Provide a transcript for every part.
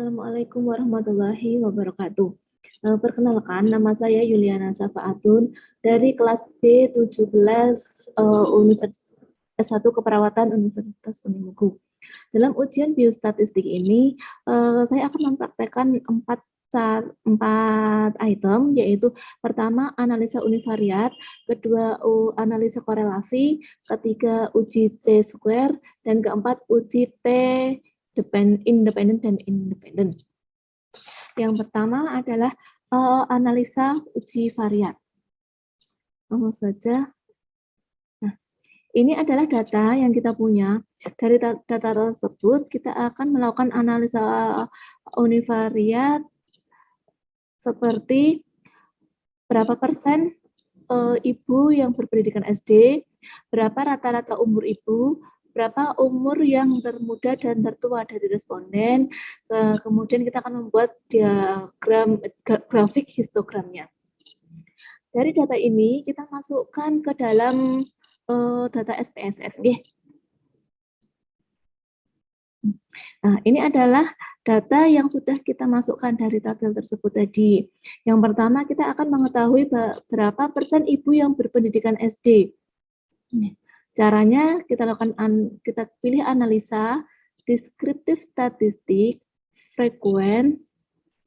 Assalamualaikum warahmatullahi wabarakatuh. Perkenalkan, nama saya Yuliana Safaatun dari kelas B17 Universitas S1 Keperawatan Universitas Unimugu. Dalam ujian biostatistik ini, saya akan mempraktekkan empat item, yaitu pertama analisa univariat, kedua analisa korelasi, ketiga uji C-square, dan keempat uji T independen dan independen. Yang pertama adalah analisa uji variat. Langsung saja. Nah, ini adalah data yang kita punya. Dari data tersebut, kita akan melakukan analisa univariat seperti berapa persen ibu yang berpendidikan SD, berapa rata-rata umur ibu, berapa umur yang termuda dan tertua dari responden, kemudian kita akan membuat diagram grafik histogramnya. Dari data ini kita masukkan ke dalam data SPSS. Nah, ini adalah data yang sudah kita masukkan dari tabel tersebut tadi. Yang pertama, kita akan mengetahui berapa persen ibu yang berpendidikan SD. Caranya kita pilih analisa, deskriptif statistik, frekuens.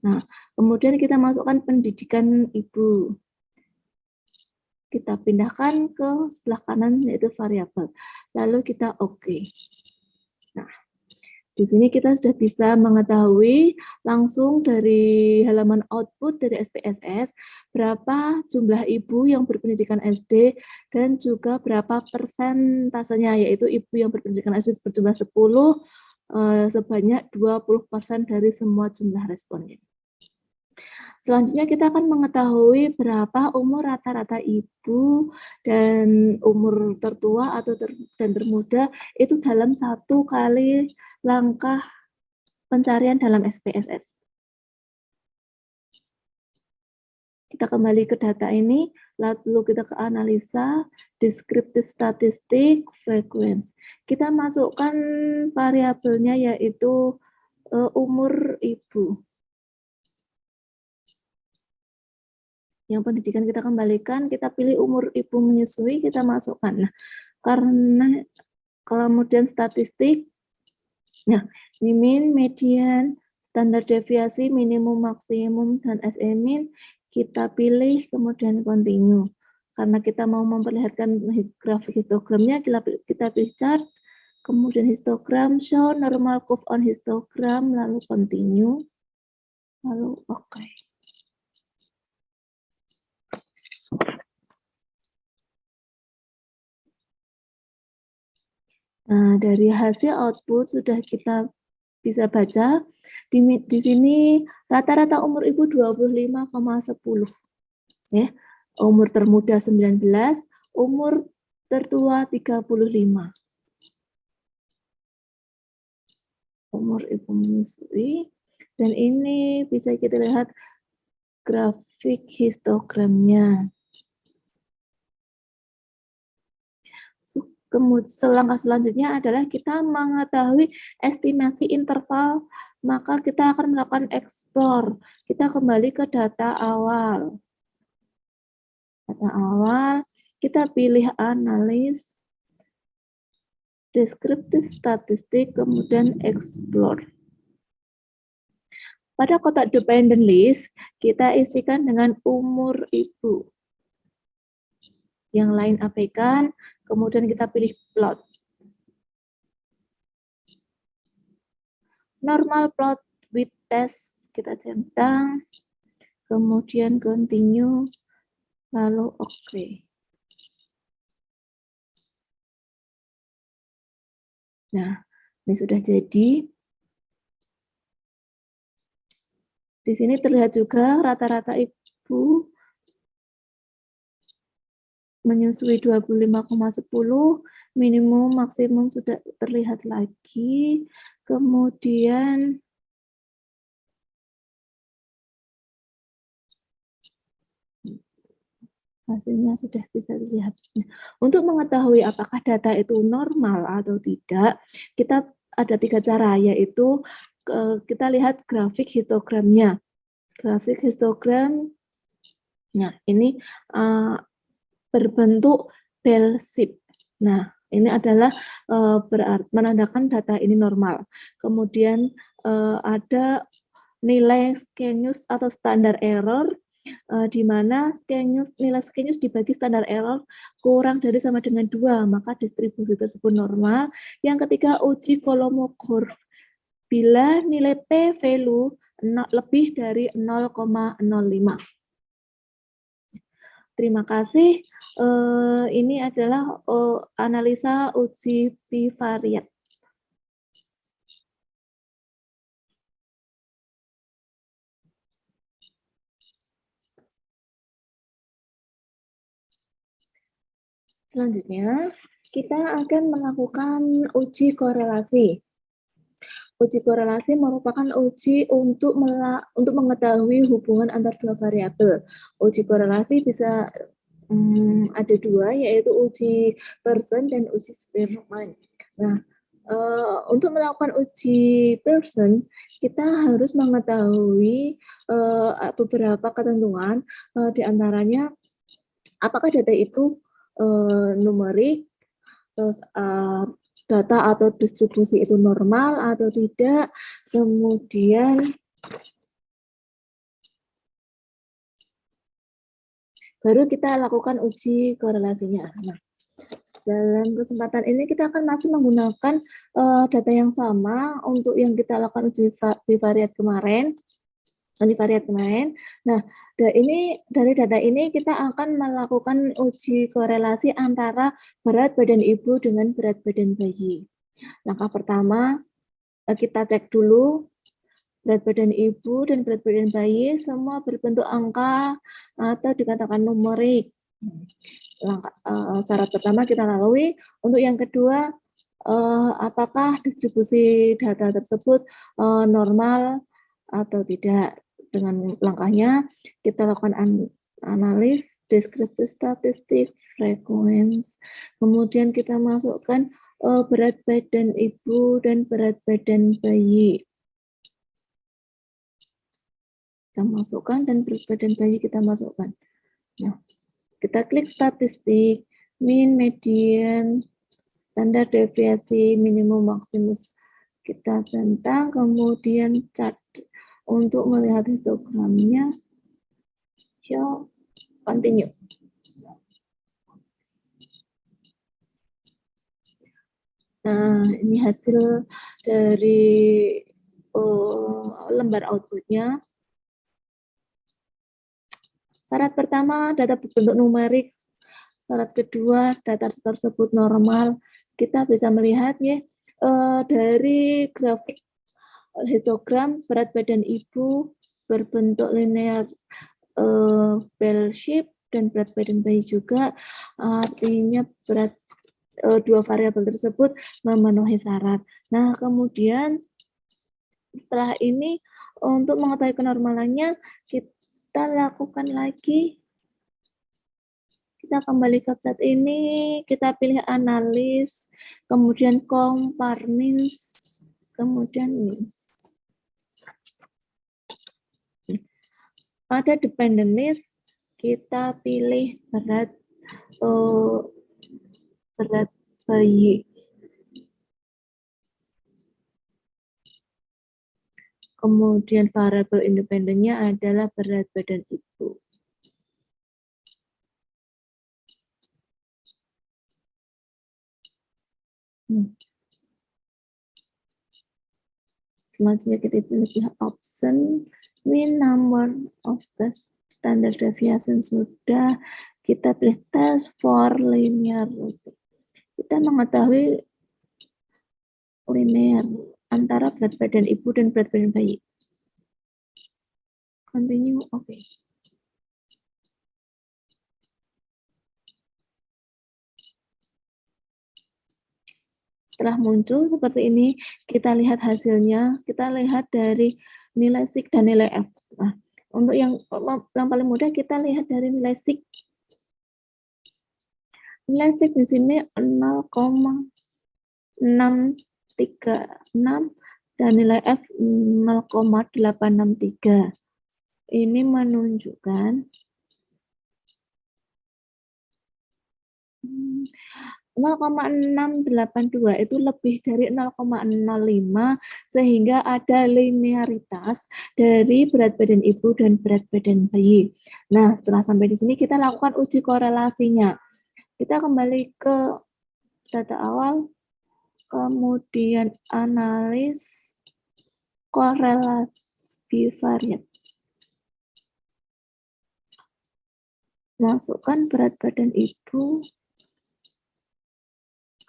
Nah, kemudian kita masukkan pendidikan ibu. Kita pindahkan ke sebelah kanan yaitu variabel. Lalu kita oke. Nah, di sini kita sudah bisa mengetahui langsung dari halaman output dari SPSS berapa jumlah ibu yang berpendidikan SD dan juga berapa persentasenya, yaitu ibu yang berpendidikan SD berjumlah 10 sebanyak 20% dari semua jumlah responden. Selanjutnya kita akan mengetahui berapa umur rata-rata ibu dan umur tertua dan termuda itu dalam satu kali langkah pencarian dalam SPSS. Kita kembali ke data ini, lalu kita ke analisa, deskriptif statistik, frekuens. Kita masukkan variabelnya yaitu umur ibu. Yang pendidikan kita kembalikan, kita pilih umur ibu menyusui, kita masukkan. Nah, karena kemudian statistik, nah ini min, median, standar deviasi, minimum, maksimum, dan SE-min, kita pilih kemudian continue. Karena kita mau memperlihatkan grafik histogramnya, kita pilih chart, kemudian histogram, show normal curve on histogram, lalu continue, lalu oke. Nah, dari hasil output sudah kita bisa baca, di sini rata-rata umur ibu 25,10. Ya. Umur termuda 19, umur tertua 35. Umur ibu menyusui, dan ini bisa kita lihat grafik histogramnya. Kemudian langkah selanjutnya adalah kita mengetahui estimasi interval, maka kita akan melakukan explore. Kita kembali ke data awal. Data awal, kita pilih analis, deskriptif statistik, kemudian explore. Pada kotak dependent list, kita isikan dengan umur ibu. Yang lain abaikan, kemudian kita pilih plot. Normal plot with test, kita centang, kemudian continue, lalu oke. Nah, ini sudah jadi. Di sini terlihat juga rata-rata ibu menyusui 25,10, minimum maksimum sudah terlihat lagi, kemudian hasilnya sudah bisa dilihat. Untuk mengetahui apakah data itu normal atau tidak, kita ada 3 cara, yaitu kita lihat grafik histogramnya. Grafik histogram, nah ini berbentuk bell shape. Nah, ini adalah menandakan data ini normal. Kemudian ada nilai skenews atau standar error, di mana nilai skenews dibagi standar error kurang dari sama dengan 2, maka distribusi tersebut normal. Yang ketiga, uji volume curve. Bila nilai P value lebih dari 0,05. Terima kasih. Ini adalah analisa uji bivariat. Selanjutnya, kita akan melakukan uji korelasi. Uji korelasi merupakan uji untuk mengetahui hubungan antar dua variabel. Uji korelasi bisa ada 2, yaitu uji Pearson dan uji Spearman. Nah, untuk melakukan uji Pearson, kita harus mengetahui beberapa ketentuan, di antaranya apakah data itu numerik, terus data atau distribusi itu normal atau tidak, kemudian baru kita lakukan uji korelasinya. Nah, dalam kesempatan ini kita akan masih menggunakan data yang sama untuk yang kita lakukan uji bivariat kemarin. Nah, dari data ini kita akan melakukan uji korelasi antara berat badan ibu dengan berat badan bayi. Langkah pertama, kita cek dulu berat badan ibu dan berat badan bayi semua berbentuk angka atau dikatakan numerik. Syarat pertama kita lalui. Untuk yang kedua, apakah distribusi data tersebut normal atau tidak. Dengan langkahnya kita lakukan analis, deskriptif statistik, frekuensi, kemudian kita masukkan berat badan ibu dan berat badan bayi. Kita masukkan dan berat badan bayi kita masukkan. Nah, kita klik statistik, mean, median, standar deviasi, minimum, maksimus. Kita centang, kemudian chart. Untuk melihat histogramnya, show, continue. Nah, ini hasil dari lembar outputnya. Syarat pertama, data berbentuk numerik. Syarat kedua, data tersebut normal. Kita bisa melihat ya dari grafik histogram berat badan ibu berbentuk linear bell shape dan berat badan bayi juga, artinya berat dua variabel tersebut memenuhi syarat. Nah, kemudian setelah ini untuk mengetahui kenormalannya kita lakukan lagi. Kita kembali ke chat ini, kita pilih analis, kemudian compare means, kemudian means. Pada dependent list, kita pilih berat bayi. Kemudian variabel independennya adalah berat badan ibu. Selanjutnya kita pilih option mean number of best standard deviation, sudah. Kita pilih test for linear. Kita mengetahui linear antara berat badan ibu dan berat badan bayi. Continue, oke. Setelah muncul seperti ini, kita lihat hasilnya. Kita lihat dari nilai SIG dan nilai F. Nah, untuk yang paling mudah kita lihat dari nilai SIG. Nilai SIG di sini 0,636 dan nilai F 0,863. Ini menunjukkan 0,682 itu lebih dari 0,05 sehingga ada linearitas dari berat badan ibu dan berat badan bayi. Nah, setelah sampai di sini kita lakukan uji korelasinya. Kita kembali ke data awal, kemudian analis korelasi bivariat. Masukkan berat badan ibu,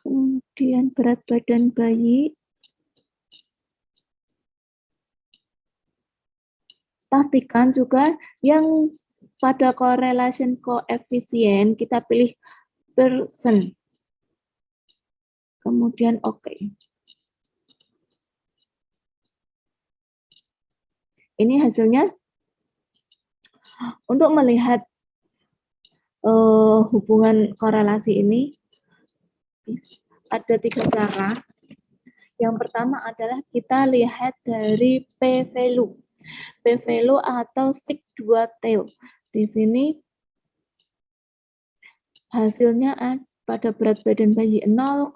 kemudian berat badan bayi. Pastikan juga yang pada correlation coefficient kita pilih persen. Kemudian oke. Ini hasilnya. Untuk melihat hubungan korelasi ini ada 3 cara. Yang pertama adalah kita lihat dari p-value. P-value atau sig2 tail. Di sini hasilnya pada berat badan bayi 0,000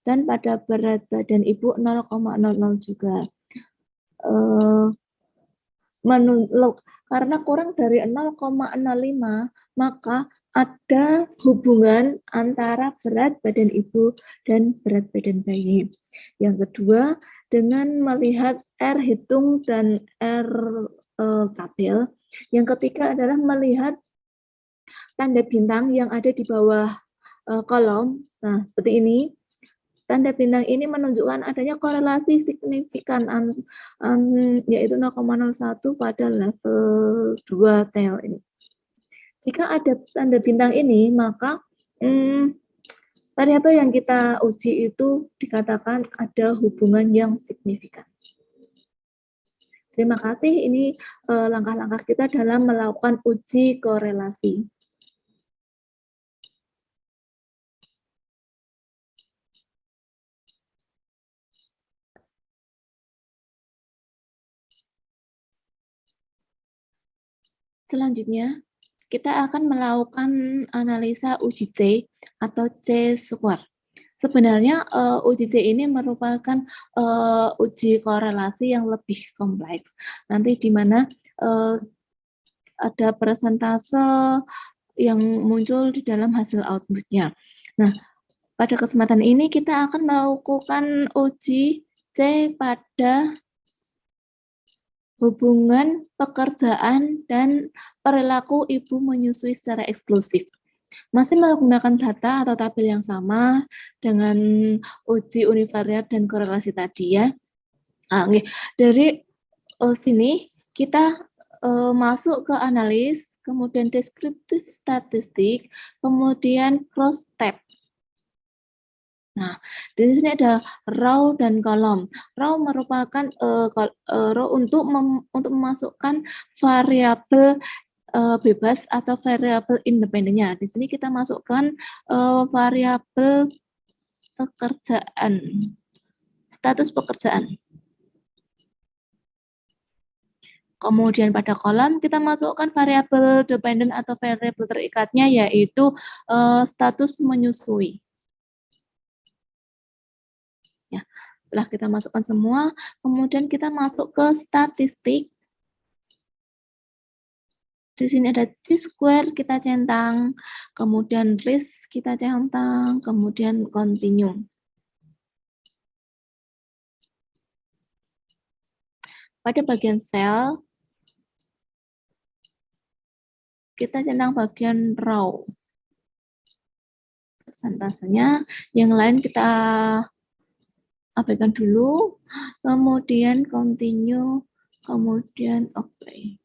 dan pada berat badan ibu 0,00 juga. Karena kurang dari 0,05 maka ada hubungan antara berat badan ibu dan berat badan bayi. Yang kedua, dengan melihat R hitung dan R tabel. Yang ketiga adalah melihat tanda bintang yang ada di bawah kolom. Nah, seperti ini. Tanda bintang ini menunjukkan adanya korelasi signifikan yaitu 0,01 pada level 2 tail ini. Jika ada tanda bintang ini, maka variabel yang kita uji itu dikatakan ada hubungan yang signifikan. Terima kasih, ini langkah-langkah kita dalam melakukan uji korelasi. Selanjutnya, kita akan melakukan analisa uji C atau C-square. Sebenarnya uji C ini merupakan uji korelasi yang lebih kompleks. Nanti di mana ada persentase yang muncul di dalam hasil outputnya. Nah, pada kesempatan ini kita akan melakukan uji C pada hubungan pekerjaan dan perilaku ibu menyusui secara eksklusif. Masih menggunakan data atau tabel yang sama dengan uji univariat dan korelasi tadi ya. Dari sini kita masuk ke analis, kemudian deskriptif statistik, kemudian cross tab. Nah, di sini ada row dan kolom. Row merupakan row untuk memasukkan variabel bebas atau variabel independennya. Di sini kita masukkan variabel pekerjaan, status pekerjaan. Kemudian pada kolom kita masukkan variabel dependent atau variabel terikatnya, yaitu status menyusui. Ya, setelah kita masukkan semua, kemudian kita masuk ke statistik. Di sini ada C-square kita centang, kemudian risk kita centang, kemudian continue. Pada bagian sel, kita centang bagian row. Persentasenya, yang lain kita abaikan dulu, kemudian continue, kemudian oke.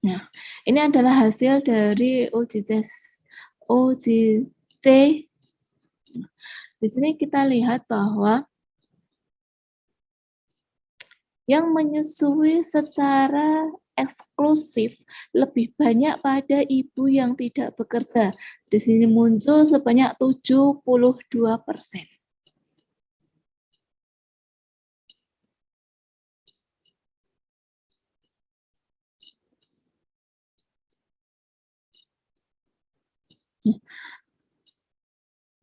Nah, ini adalah hasil dari uji C. Di sini kita lihat bahwa yang menyusui secara eksklusif lebih banyak pada ibu yang tidak bekerja. Di sini muncul sebanyak 72%.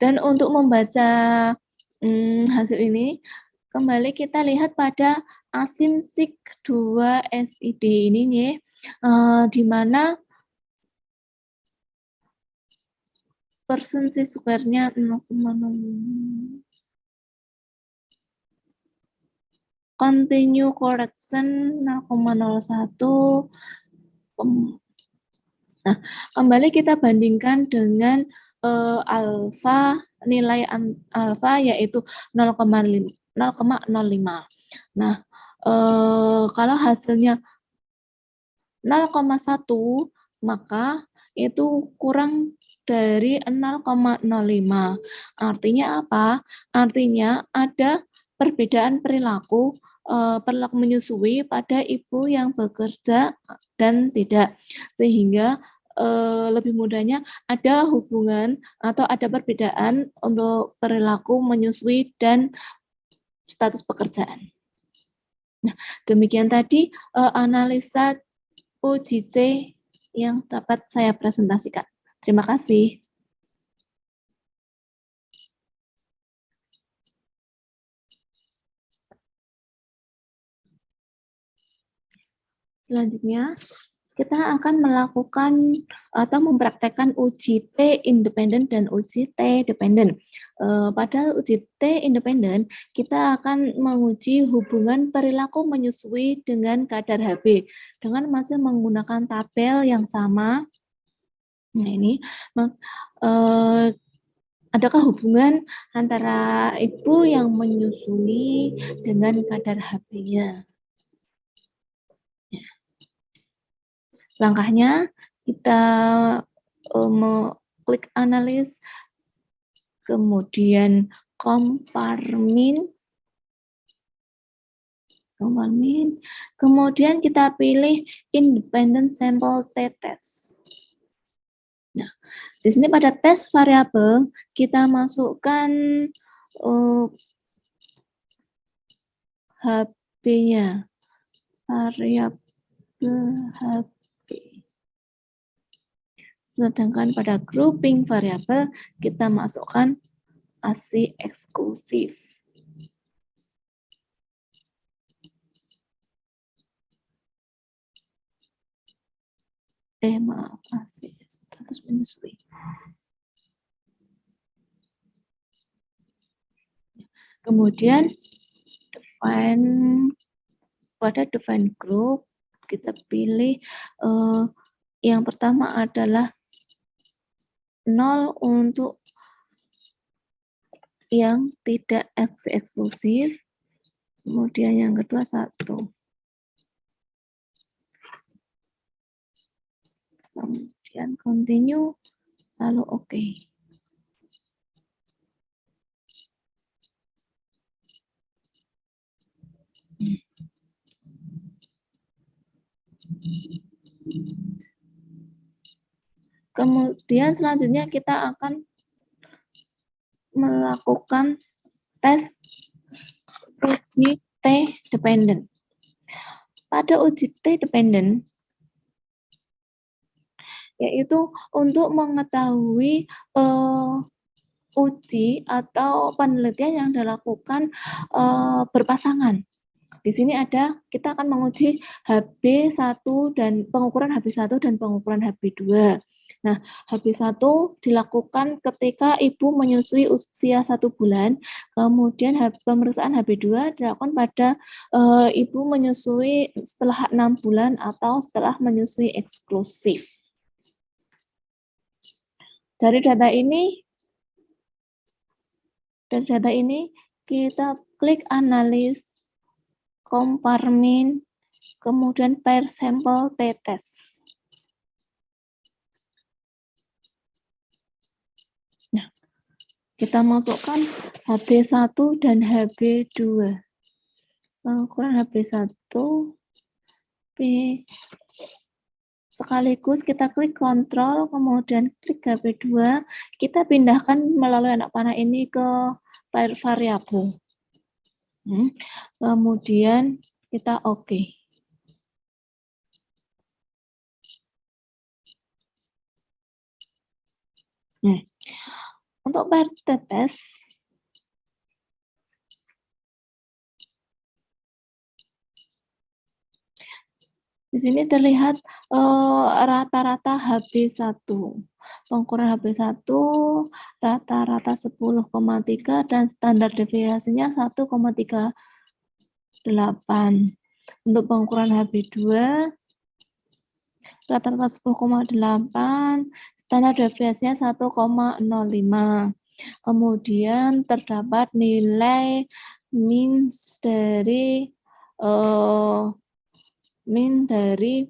Dan untuk membaca hasil ini, kembali kita lihat pada asinsik 2 SID ini nih, di mana persentage square-nya 0,0. Continue correction 0,01. Nah, kembali kita bandingkan dengan alfa, nilai alfa yaitu 0,05. Nah, kalau hasilnya 0,1, maka itu kurang dari 0,05. Artinya apa? Artinya ada perbedaan perilaku menyusui pada ibu yang bekerja dan tidak, sehingga lebih mudahnya ada hubungan atau ada perbedaan untuk perilaku menyusui dan status pekerjaan. Nah, demikian tadi analisa uji C yang dapat saya presentasikan. Terima kasih. Selanjutnya, kita akan melakukan atau mempraktekkan uji T independen dan uji T dependen. Pada uji T independen, kita akan menguji hubungan perilaku menyusui dengan kadar HB dengan masih menggunakan tabel yang sama. Nah, ini adakah hubungan antara ibu yang menyusui dengan kadar HB-nya? Langkahnya kita klik analis, kemudian komparmin, kemudian kita pilih independent sample t-test. Nah, di sini pada tes variabel kita masukkan HB-nya, variabel HB. Sedangkan pada grouping variabel kita masukkan ASI eksklusif. Maaf, ASI status menyusui. Kemudian pada define group kita pilih yang pertama adalah 0 untuk yang tidak eksklusif, kemudian yang kedua 1. Kemudian continue, lalu oke. Kemudian selanjutnya kita akan melakukan tes uji T dependen. Pada uji T dependen, yaitu untuk mengetahui uji atau penelitian yang dilakukan berpasangan. Di sini kita akan menguji HB1 dan pengukuran HB1 dan pengukuran HB2. Nah, HB1 dilakukan ketika ibu menyusui usia 1 bulan, kemudian pemeriksaan HB2 dilakukan pada ibu menyusui setelah 6 bulan atau setelah menyusui eksklusif. Dari data ini kita klik analis, komparmin, kemudian pair sample t-test. Nah, kita masukkan HB1 dan HB2. Pengukuran HB1, Sekaligus kita klik kontrol, kemudian klik HP2, kita pindahkan melalui anak panah ini ke variabel. Kemudian kita oke. Untuk PRT-test, di sini terlihat rata-rata HB1. Pengukuran HB1 rata-rata 10,3 dan standar deviasinya 1,38. Untuk pengukuran HB2 rata-rata 10,8, standar deviasinya 1,05. Kemudian terdapat nilai min dari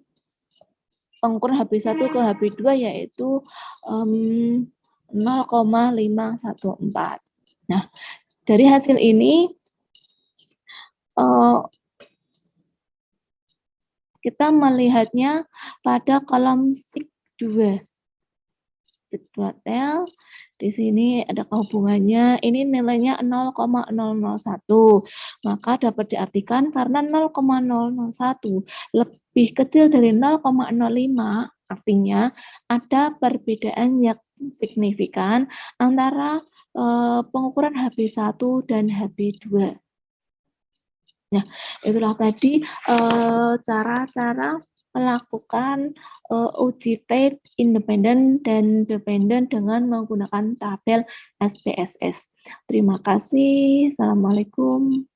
pengukuran HB1 ke HB2 yaitu 0,514. Nah, dari hasil ini kita melihatnya pada kolom SIG2. SIG2tel, di sini ada hubungannya, ini nilainya 0,001. Maka dapat diartikan karena 0,001 lebih kecil dari 0,05, artinya ada perbedaan yang signifikan antara pengukuran HB1 dan HB2. Nah, itulah tadi cara-cara melakukan uji tate independen dan dependen dengan menggunakan tabel SPSS. Terima kasih. Assalamualaikum.